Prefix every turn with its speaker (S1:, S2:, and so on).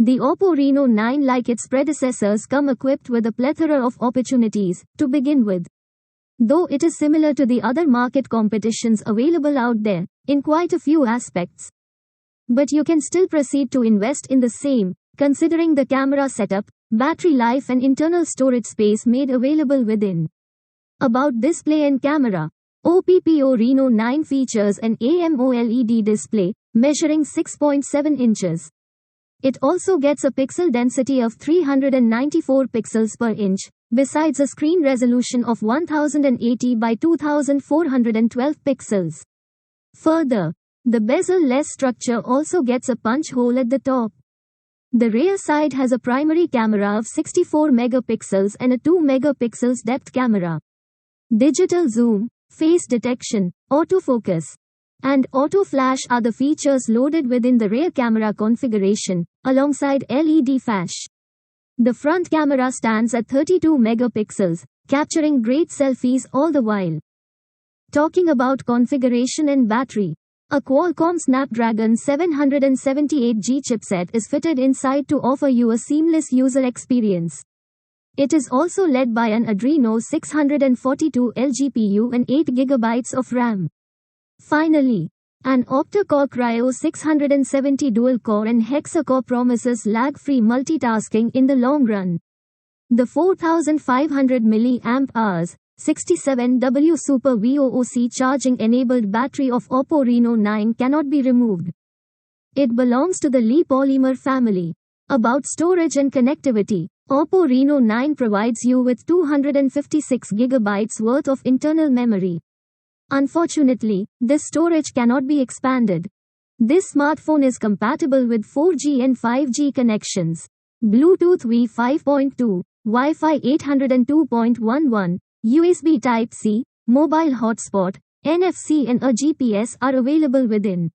S1: The Oppo Reno9, like its predecessors, come equipped with a plethora of opportunities to begin with. Though it is similar to the other market competitions available out there, in quite a few aspects. But you can still proceed to invest in the same, considering the camera setup, battery life and internal storage space made available within. About display and camera. OPPO Reno9 features an AMOLED display, measuring 6.7 inches. It also gets a pixel density of 394 pixels per inch, besides a screen resolution of 1080 by 2412 pixels. Further, the bezel-less structure also gets a punch hole at the top. The rear side has a primary camera of 64 megapixels and a 2 megapixels depth camera. Digital zoom, face detection, autofocus, and auto flash are the features loaded within the rear camera configuration, alongside LED Fash. The front camera stands at 32 megapixels, capturing great selfies all the while. Talking about configuration and battery. A Qualcomm Snapdragon 778G chipset is fitted inside to offer you a seamless user experience. It is also led by an Adreno 642L GPU and 8GB of RAM. Finally, an octa-core Cryo 670 dual-core and hexa-core promises lag-free multitasking in the long run. The 4500 mAh, 67W Super VOOC charging-enabled battery of Oppo Reno9 cannot be removed. It belongs to the Li polymer family. About storage and connectivity, Oppo Reno9 provides you with 256GB worth of internal memory. Unfortunately, this storage cannot be expanded. This smartphone is compatible with 4G and 5G connections, Bluetooth V5.2, Wi-Fi 802.11, USB Type-C, mobile hotspot, NFC and a GPS are available within.